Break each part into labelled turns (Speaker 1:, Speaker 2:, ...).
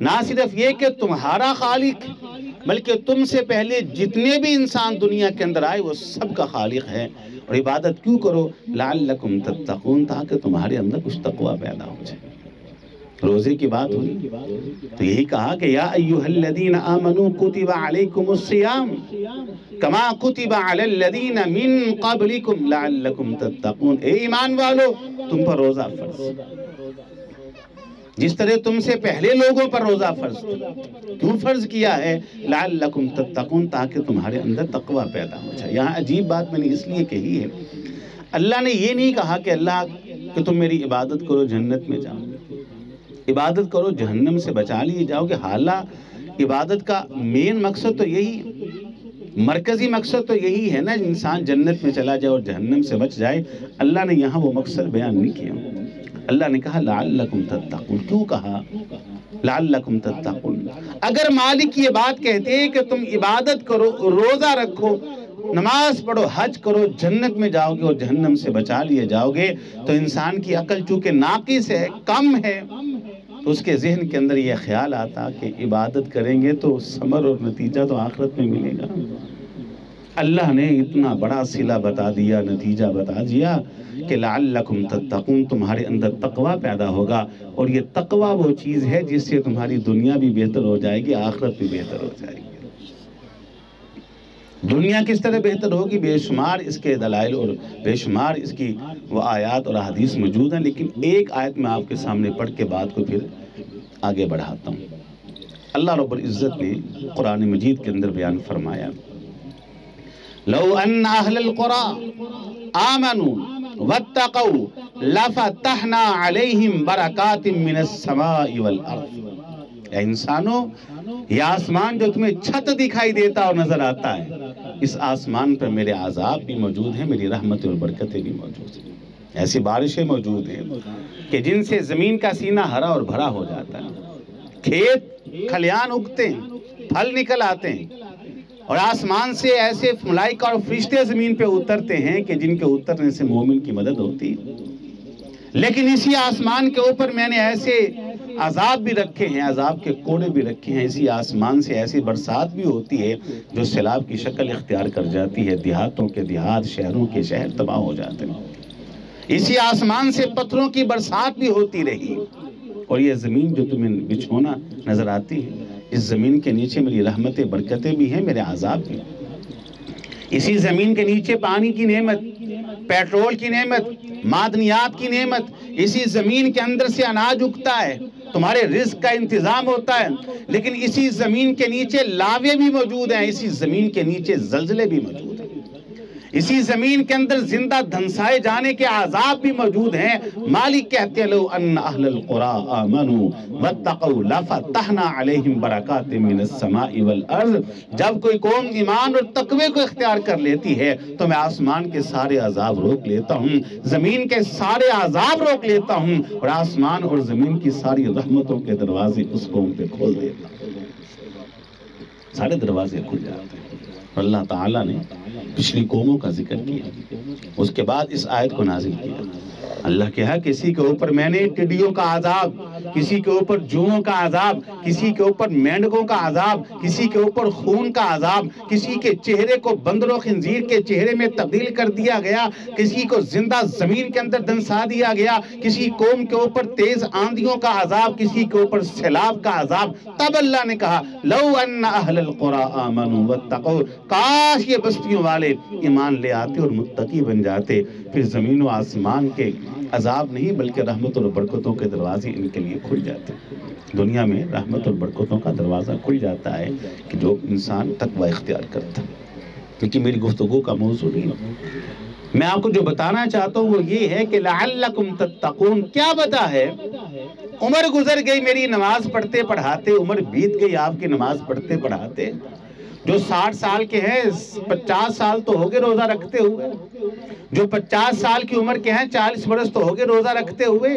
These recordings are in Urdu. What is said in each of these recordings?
Speaker 1: نہ صرف یہ کہ تمہارا خالق بلکہ تم سے پہلے جتنے بھی انسان دنیا کے اندر آئے وہ سب کا خالق ہے. اور عبادت کیوں کرو؟ لعلکم تتقون، تاکہ تمہارے اندر کچھ تقوی پیدا ہو جائے. روزے کی بات ہوئی تو یہی کہا کہ یا ایھا الذین آمنوا کتب علیکم الصیام کما کتب علی الذین من قبلکم لعلکم تتقون. اے ایمان والو، تم پر روزہ فرض جس طرح تم سے پہلے لوگوں پر روزہ فرض تھا. کیوں فرض کیا ہے؟ لعلکم تتقون، تاکہ تمہارے اندر تقوی پیدا ہو جائے. یہاں عجیب بات میں نے اس لیے کہی ہے، اللہ نے یہ نہیں کہا کہ اللہ کہ تم میری عبادت کرو جنت میں جاؤ، عبادت کرو جہنم سے بچا لیے جاؤ گے. حالانکہ عبادت کا مین مقصد تو یہی، مرکزی مقصد تو یہی ہے نا، انسان جنت میں چلا جائے اور جہنم سے بچ جائے. اللہ نے یہاں وہ مقصد بیان نہیں کیا. اللہ نے کہا لعلکم تتقون. کیوں کہا لعلکم تتقون؟ اگر مالک یہ بات کہتے ہیں کہ تم عبادت کرو، روزہ رکھو، نماز پڑھو، حج کرو، جنت میں جاؤ گے اور جہنم سے بچا لیے جاؤ گے، تو انسان کی عقل چونکہ ناقص ہے، کم ہے، تو اس کے ذہن کے اندر یہ خیال آتا کہ عبادت کریں گے تو ثمر اور نتیجہ تو آخرت میں ملے گا. اللہ نے اتنا بڑا صلہ بتا دیا، نتیجہ بتا دیا کہ لعلکم تتقون، تمہارے اندر تقوی پیدا ہوگا. اور یہ تقوی وہ چیز ہے جس سے تمہاری دنیا بھی بہتر ہو جائے گی، آخرت بھی بہتر ہو جائے گی. دنیا کس طرح بہتر ہوگی؟ بے شمار اس کے دلائل اور بے شمار اس کی وہ آیات اور احادیث موجود ہیں، لیکن ایک آیت میں آپ کے سامنے پڑھ کے بات کو پھر آگے بڑھاتا ہوں. اللہ رب العزت نے قرآن مجید کے اندر بیان فرمایا لو ان اہل القرى آمنوا واتقوا لفتحنا علیہم برکات من السماء والارض. اے انسانوں، یہ آسمان جو تمہیں چھت دکھائی دیتا اور نظر آتا ہے، اس آسمان پر میرے عذاب بھی موجود ہیں، میری رحمتیں اور برکتیں بھی موجود ہیں. ایسی بارشیں موجود ہیں کہ جن سے زمین کا سینہ ہرا اور بھرا ہو جاتا ہے، کھیت کھلیان اگتے ہیں، پھل نکل آتے ہیں، اور آسمان سے ایسے ملائکہ اور فرشتے زمین پہ اترتے ہیں کہ جن کے اترنے سے مومن کی مدد ہوتی ہے. لیکن اسی آسمان کے اوپر میں نے ایسے عذاب بھی رکھے ہیں، عذاب کے کوڑے بھی رکھے ہیں. اسی آسمان سے ایسی برسات بھی ہوتی ہے جو سیلاب کی شکل اختیار کر جاتی ہے، دیہاتوں کے دیہات، شہروں کے شہر تباہ ہو جاتے ہیں. اسی آسمان سے پتھروں کی برسات بھی ہوتی رہی. اور یہ زمین جو تمہیں بچھونا نظر آتی ہے، اس زمین کے نیچے میری رحمتیں برکتیں بھی ہیں، میرے عذاب بھی. اسی زمین کے نیچے پانی کی نعمت، پیٹرول کی نعمت، معدنیات کی نعمت، اسی زمین کے اندر سے اناج اگتا ہے، تمہارے رزق کا انتظام ہوتا ہے. لیکن اسی زمین کے نیچے لاوے بھی موجود ہیں، اسی زمین کے نیچے زلزلے بھی موجود ہیں، اسی زمین کے اندر زندہ دھنسائے جانے کے عذاب بھی موجود ہیں. مالک کہتے ہیں لو ان اہل القرى آمنوا واتقوا لفتحنا علیہم برکات من السماء والارض. جب کوئی قوم ایمان اور تقوی کو اختیار کر لیتی ہے تو میں آسمان کے سارے عذاب روک لیتا ہوں، زمین کے سارے عذاب روک لیتا ہوں، اور آسمان اور زمین کی ساری رحمتوں کے دروازے اس قوم پہ کھول دیتا ہوں. سارے دروازے کھل جاتے ہیں. اللہ تعالیٰ نے پچھلی قوموں کا ذکر کیا، اس کے بعد اس آیت کو نازل کیا. اللہ کہا کسی کے اوپر میں نے ٹڈیوں کا عذاب، کسی کے اوپر جوؤں کا عذاب، کسی کے اوپر مینڈکوں کا عذاب، کسی کے اوپر خون کا عذاب، کسی کے چہرے کو بندر و خنزیر کے چہرے میں تبدیل کر دیا گیا، کسی کو زندہ زمین کے اندر دنسا دیا گیا، کسی قوم کے اوپر تیز آندھیوں کا عذاب، کسی کے اوپر سیلاب کا عذاب. تب اللہ نے کہا لو ان اہل القرى آمنوا واتقوا، کاش یہ بستیوں والے ایمان لے آتے اور متقی بن جاتے، پھر زمین و آسمان کے عذاب نہیں بلکہ رحمت اور برکتوں کے دروازے ان کے لیے کھل جاتے. دنیا میں رحمت اور برکتوں کا دروازہ کھل جاتا ہے کہ جو انسان تقوی اختیار کرتا. کیونکہ میری گفتگو کا موضوع نہیں، میں آپ کو جو بتانا چاہتا ہوں وہ یہ ہے کہ لعلکم تتقون. کیا بتا ہے، عمر گزر گئی میری نماز پڑھتے پڑھاتے، عمر بیت گئی آپ کی نماز پڑھتے پڑھاتے. جو 60 سال کے ہیں 50 سال تو ہو گئے روزہ رکھتے ہوئے، جو 50 سال کی عمر کے ہیں 40 برس تو ہو گئے روزہ رکھتے ہوئے،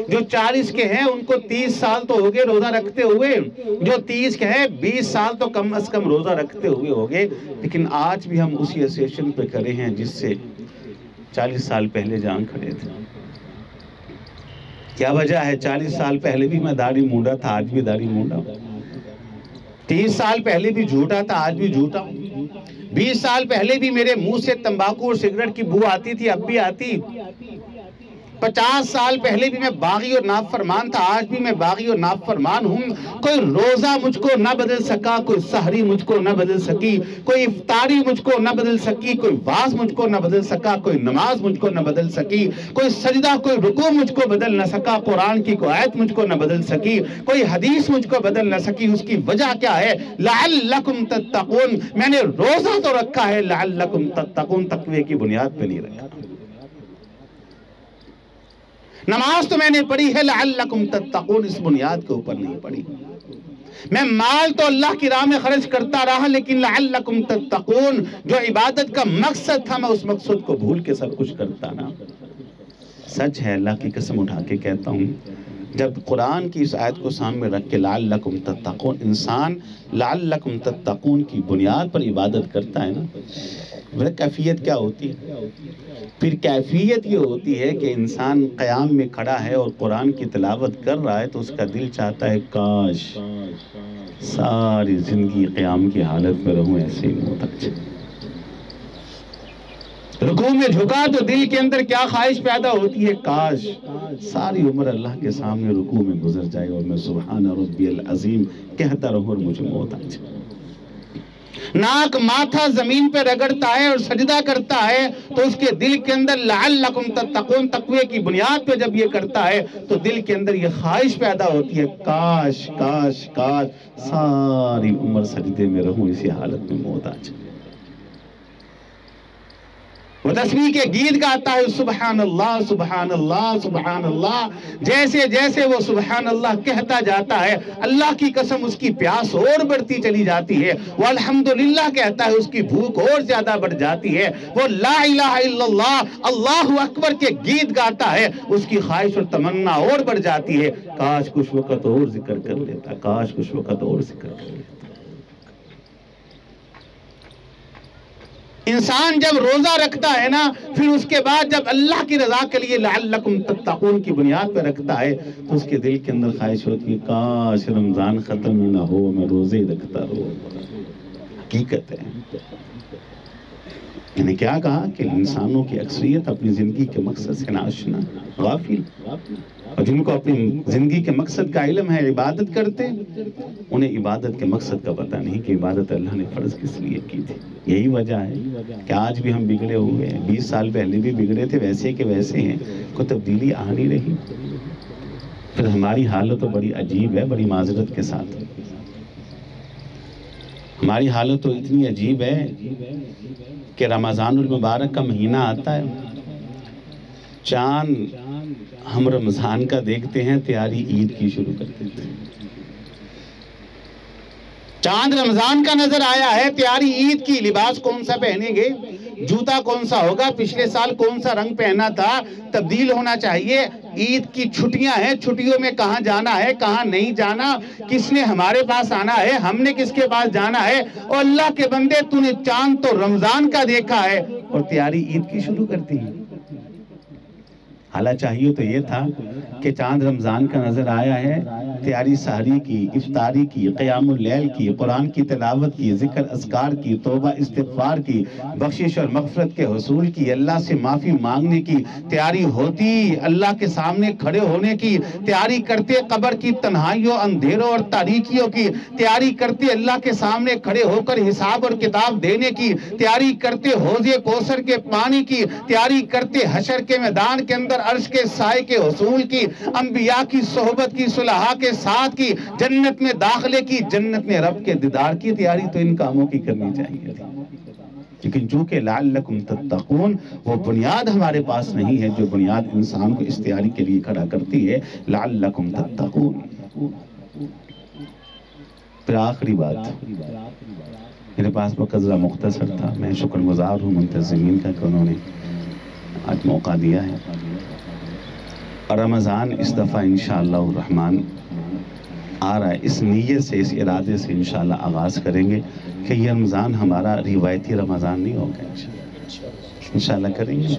Speaker 1: جو 40 کے ہیں ان کو 30 سال تو ہو گئے روزہ رکھتے ہوئے، جو 30 کے ہیں 20 سال تو کم از کم روزہ رکھتے ہوئے ہو گئے. لیکن آج بھی ہم اسی اسیشن پہ کھڑے ہیں جس سے 40 سال پہلے جان کھڑے تھے. کیا وجہ ہے؟ 40 سال پہلے بھی میں داڑھی مونڈا تھا، آج بھی داڑھی مونڈا ہوں۔ 30 سال پہلے بھی جھوٹا تھا، آج بھی جھوٹا ہوں۔ 20 سال پہلے بھی میرے منہ سے تمباکو اور سگریٹ کی بو آتی تھی، اب بھی آتی۔ 50 سال پہلے بھی میں باغی اور نافرمان تھا، آج بھی میں باغی اور نافرمان ہوں۔ کوئی روزہ مجھ کو نہ بدل سکا، کوئی سحری مجھ کو نہ بدل سکی، کوئی افطاری مجھ کو نہ بدل سکی، کوئی واز مجھ کو نہ بدل سکا، کوئی نماز مجھ کو نہ بدل سکی، کوئی سجدہ کوئی رکوع مجھ کو بدل نہ سکا، قرآن کی کوئی آیت مجھ کو نہ بدل سکی، کوئی حدیث مجھ کو بدل نہ سکی۔ اس کی وجہ کیا ہے؟ لعلکم تتقون۔ میں نے روزہ تو رکھا ہے، لعلکم تتقون، تقوی کی بنیاد پہ نہیں رکھا۔ نماز تو میں نے پڑھی ہے، لعلکم تتقون، اس بنیاد کے اوپر نہیں پڑھی۔ میں مال تو اللہ کی راہ میں خرچ کرتا رہا، لیکن لعلکم تتقون، جو عبادت کا مقصد تھا، میں اس مقصد کو بھول کے سب کچھ کرتا رہا۔ سچ ہے، اللہ کی قسم اٹھا کے کہتا ہوں، جب قرآن کی اس آیت کو سامنے رکھ کے لعلکم تتقون، انسان لعلکم تتقون کی بنیاد پر عبادت کرتا ہے نا، وہ کیفیت کیا ہوتی ہے؟ پھر کیفیت یہ ہوتی ہے کہ انسان قیام میں کھڑا ہے اور قرآن کی تلاوت کر رہا ہے تو اس کا دل چاہتا ہے کاش ساری زندگی قیام کی حالت میں رہوں، ایسے ہی منہ تک چلے۔ رکوع میں جھکا تو دل کے اندر کیا خواہش پیدا ہوتی ہے؟ کاش ساری عمر اللہ کے سامنے رکوع میں گزر جائے اور میں سبحان ربی العظیم کہتا رہوں اور مجھے موت آ جائے۔ ناک ماتھا زمین پہ رگڑتا ہے اور سجدہ کرتا ہے تو اس کے دل کے اندر لعلکم تتقون، تقوی کی بنیاد پہ جب یہ کرتا ہے تو دل کے اندر یہ خواہش پیدا ہوتی ہے کاش کاش کاش ساری عمر سجدے میں رہوں، اسی حالت میں موت آ جائے۔ وہ تسبیح کے گیت گاتا ہے سبحان اللہ سبحان اللہ سبحان اللہ، جیسے جیسے وہ سبحان اللہ کہتا جاتا ہے اللہ کی قسم اس کی پیاس اور بڑھتی چلی جاتی ہے، وہ الحمدللہ کہتا ہے اس کی بھوک اور زیادہ بڑھ جاتی ہے، وہ لا الہ الا اللہ اللہ اکبر کے گیت گاتا ہے اس کی خواہش اور تمنا اور بڑھ جاتی ہے، کاش کچھ وقت اور ذکر کر لیتا، کاش کچھ وقت اور ذکر کر لیتا۔ انسان جب روزہ رکھتا ہے نا، پھر اس کے بعد جب اللہ کی رضا کے لیے لعلکم تتقون کی بنیاد پہ رکھتا ہے تو اس کے دل کے اندر خواہش ہوتی ہے کاش رمضان ختم نہ ہو، میں روزے رکھتا رہوں۔ حقیقت ہے، میں نے کیا کہا کہ انسانوں کی اکثریت اپنی زندگی کے مقصد سے ناشنا، غافل، اور جن کو اپنی زندگی کے مقصد کا علم ہے عبادت کرتے، انہیں عبادت کے مقصد کا پتہ نہیں کہ عبادت اللہ نے فرض کس لیے کی تھی۔ یہی وجہ ہے کہ آج بھی ہم بگڑے ہوئے ہیں، 20 سال پہلے بھی بگڑے تھے، ویسے کہ ویسے ہیں، کوئی تبدیلی آ نہیں رہی۔ پھر ہماری حالت تو بڑی عجیب ہے، بڑی معذرت کے ساتھ ہماری حالت تو اتنی عجیب ہے کہ رمضان المبارک کا مہینہ آتا ہے، چاند ہم رمضان کا دیکھتے ہیں، تیاری عید کی شروع کر دیتے ہیں۔ چاند رمضان کا نظر آیا ہے، تیاری عید کی، لباس کون سا پہنیں گے، جوتا کون سا ہوگا، پچھلے سال کون سا رنگ پہنا تھا، تبدیل ہونا چاہیے، عید کی چھٹیاں ہیں، چھٹیوں میں کہاں جانا ہے، کہاں نہیں جانا، کس نے ہمارے پاس آنا ہے، ہم نے کس کے پاس جانا ہے، اور اللہ کے بندے تو نے چاند تو رمضان کا دیکھا ہے اور تیاری عید کی شروع کرتی ہے۔ حالہ چاہیے تو یہ تھا کہ چاند رمضان کا نظر آیا ہے، تیاری سحری کی، افطاری کی، قیام اللیل کی، قرآن کی تلاوت کی، ذکر اذکار کی، توبہ استغفار کی، بخشش اور مغفرت کے حصول کی، اللہ سے معافی مانگنے کی تیاری ہوتی، اللہ کے سامنے کھڑے ہونے کی تیاری کرتے، قبر کی تنہائیوں، اندھیروں اور تاریکیوں کی تیاری کرتے، اللہ کے سامنے کھڑے ہو کر حساب اور کتاب دینے کی تیاری کرتے، حوض کوثر کے پانی کی تیاری کرتے، حشر کے میدان کے اندر عرش کے سائے کے حصول کی، انبیاء کی صحبت کی، صلحاء کے ساتھ کی، جنت میں داخلے کی، جنت میں رب کے دیدار کی تیاری تو ان کاموں کی کرنی چاہیے تھی، لیکن چونکہ لعلکم تتقون وہ بنیاد ہمارے پاس نہیں ہے جو بنیاد انسان کو اس تیاری کے لیے کھڑا کرتی ہے، لعلکم تتقون۔ پھر آخری بات، میرے پاس وقت ذرا مختصر تھا، میں شکر گزار ہوں منتظمین کا کہ انہوں نے آج موقع دیا ہے، اور رمضان اس دفعہ انشاءاللہ الرحمن آ رہا ہے، اس نیت سے، اس ارادے سے انشاءاللہ آغاز کریں گے کہ یہ رمضان ہمارا روایتی رمضان نہیں ہوگا، انشاءاللہ کریں گے،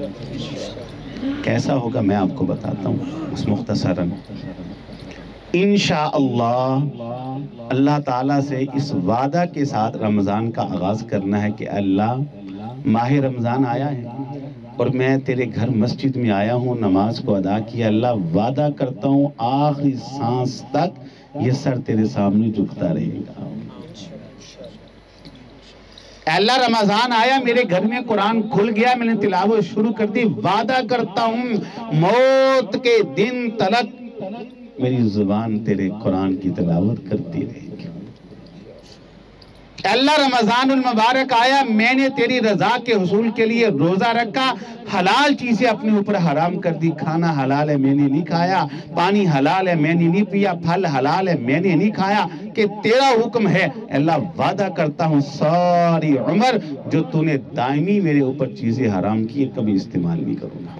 Speaker 1: کیسا ہوگا میں آپ کو بتاتا ہوں اس مختصراً۔ انشاءاللہ اللہ تعالیٰ سے اس وعدہ کے ساتھ رمضان کا آغاز کرنا ہے کہ اللہ ماہ رمضان آیا ہے اور میں تیرے گھر مسجد میں آیا ہوں، نماز کو ادا کیا، اللہ وعدہ کرتا ہوں آخری سانس تک یہ سر تیرے سامنے جھکتا رہے گا۔ اللہ رمضان آیا، میرے گھر میں قرآن کھل گیا، میں نے تلاوت شروع کر دی، وعدہ کرتا ہوں موت کے دن تلک میری زبان تیرے قرآن کی تلاوت کرتی رہے گی۔ اللہ رمضان المبارک آیا، میں نے تیری رضا کے حصول کے لیے روزہ رکھا، حلال چیزیں اپنے اوپر حرام کر دی، کھانا حلال ہے میں نے نہیں کھایا، پانی حلال ہے میں نے نہیں پیا، پھل حلال ہے میں نے نہیں کھایا، کہ تیرا حکم ہے اللہ وعدہ کرتا ہوں ساری عمر جو تو نے دائمی میرے اوپر چیزیں حرام کی کبھی استعمال نہیں کروں گا۔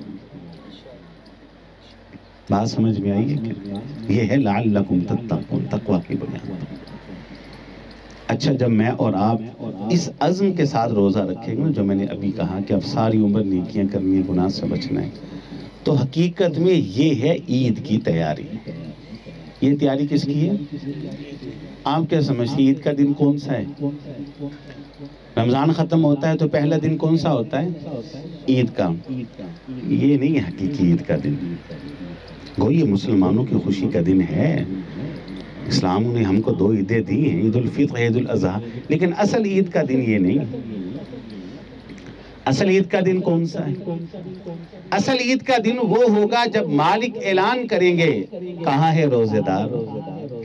Speaker 1: بات سمجھ میں آئی ہے کہ یہ ہے لعلکم تتقون، تقوی کی بنیاد۔ اچھا، جب میں اور آپ اس عزم کے ساتھ روزہ رکھیں گے جو میں نے ابھی کہا کہ اب ساری عمر نیکیاں کرنی ہے، گناہ سے بچنا ہے، تو حقیقت میں یہ ہے عید کی تیاری۔ یہ تیاری کس کی ہے؟ آپ کیا سمجھتے ہیں عید کا دن کون سا ہے؟ رمضان ختم ہوتا ہے تو پہلا دن کون سا ہوتا ہے؟ عید کا۔ یہ نہیں ہے حقیقی عید کا دن، گو یہ مسلمانوں کی خوشی کا دن ہے۔ اسلام نے ہم کو 2 عیدیں دی ہیں، عید الفطر، عید الاضحیٰ، لیکن اصل عید کا دن یہ نہیں۔ اصل عید کا دن کون سا ہے؟ اصل عید کا دن وہ ہوگا جب مالک اعلان کریں گے کہاں ہے روزے دار،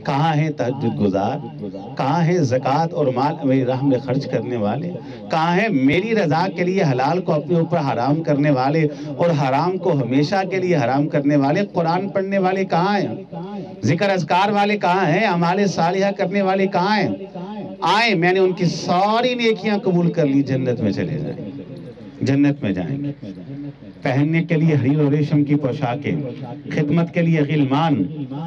Speaker 1: کہاں ہے تہجد گزار، کہاں ہے زکوٰۃ اور مال میری راہ میں خرچ کرنے والے، کہاں ہے میری رضا کے لیے حلال کو اپنے اوپر حرام کرنے والے اور حرام کو ہمیشہ کے لیے حرام کرنے والے، قرآن پڑھنے والے کہاں ہیں، ذکر اذکار والے کہاں ہیں، اعمال صالحہ کرنے والے کہاں ہیں؟ آئیں، میں نے ان کی ساری نیکیاں قبول کر لی، جنت میں چلے جائیں، جنت میں جائیں گے۔ پہننے کے لیے حریر و ریشم کی پوشاکیں، خدمت کے لیے غلمان،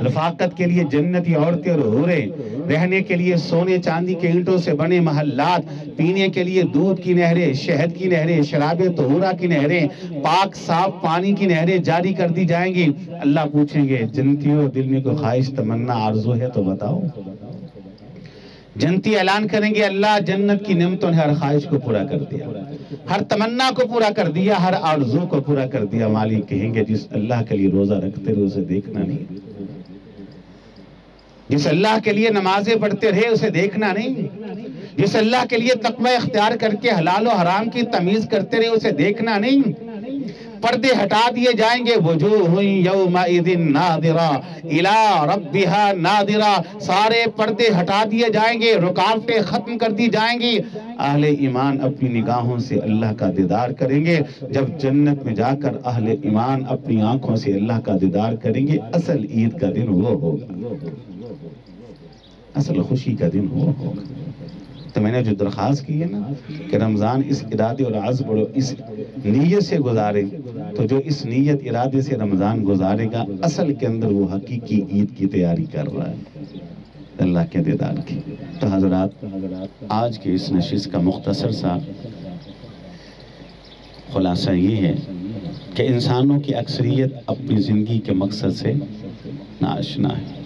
Speaker 1: رفاقت کے لیے جنتی عورتیں اور حوریں، رہنے کے لیے سونے چاندی کے اینٹوں سے بنے محلات، پینے کے لیے دودھ کی نہریں، شہد کی نہریں، شراب طہورہ کی نہریں، پاک صاف پانی کی نہریں جاری کر دی جائیں گی۔ اللہ پوچھیں گے جنتیوں دل میں کوئی خواہش تمنا آرزو ہے تو بتاؤ۔ جنتی اعلان کریں گے اللہ جنت کی نعمتوں نے ہر خواہش کو پورا کر دیا، ہر تمنا کو پورا کر دیا، ہر آرزو کو پورا کر دیا۔ مالک کہیں گے جس اللہ کے لیے روزہ رکھتے رہے اسے دیکھنا نہیں، جس اللہ کے لیے نمازیں پڑھتے رہے اسے دیکھنا نہیں، جس اللہ کے لیے تقوی اختیار کر کے حلال و حرام کی تمیز کرتے رہے اسے دیکھنا نہیں۔ پردے ہٹا دیے جائیں گے، وجوہ یومئذ ناظرہ الی ربہا ناظرہ، سارے پردے ہٹا دیے جائیں گے، رکاوٹیں ختم کر دی جائیں گی۔ اہل ایمان اپنی نگاہوں سے اللہ کا دیدار کریں گے۔ جب جنت میں جا کر اہل ایمان اپنی آنکھوں سے اللہ کا دیدار کریں گے، اصل عید کا دن وہ ہوگا، اصل خوشی کا دن وہ ہوگا۔ تو میں نے جو درخواست کی ہے نا کہ رمضان اس ارادے اور عزم اور اس نیت سے گزارے، تو جو اس نیت ارادے سے رمضان گزارے گا اصل کے اندر وہ حقیقی عید کی تیاری کر رہا ہے، اللہ کے دیدار کی۔ تو حضرات، آج کے اس نشست کا مختصر سا خلاصہ یہ ہے کہ انسانوں کی اکثریت اپنی زندگی کے مقصد سے ناآشنا ہے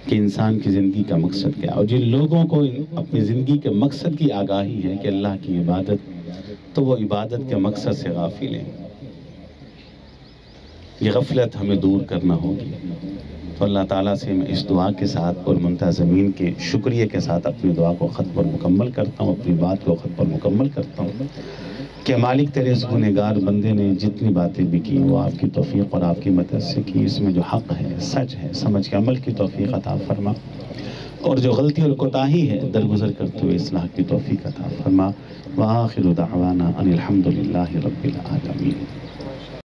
Speaker 1: کہ انسان کی زندگی کا مقصد کیا ہے، اور جن لوگوں کو اپنی زندگی کے مقصد کی آگاہی ہے کہ اللہ کی عبادت، تو وہ عبادت کے مقصد سے غافل ہیں۔ یہ غفلت ہمیں دور کرنا ہوگی۔ تو اللہ تعالیٰ سے میں اس دعا کے ساتھ اور منتظمین کے شکریہ کے ساتھ اپنی دعا کو خط پر مکمل کرتا ہوں، اپنی بات کو خط پر مکمل کرتا ہوں کہ مالک تیرے اس گنہگار بندے نے جتنی باتیں بھی کی وہ آپ کی توفیق اور آپ کی مدد سے کی، اس میں جو حق ہے، سچ ہے، سمجھ کے عمل کی توفیق عطا فرما، اور جو غلطی اور کوتاہی ہے درگزر کرتے ہوئے اصلاح کی توفیق عطا فرما۔ وآخر دعوانا ان الحمد للہ رب العالمین۔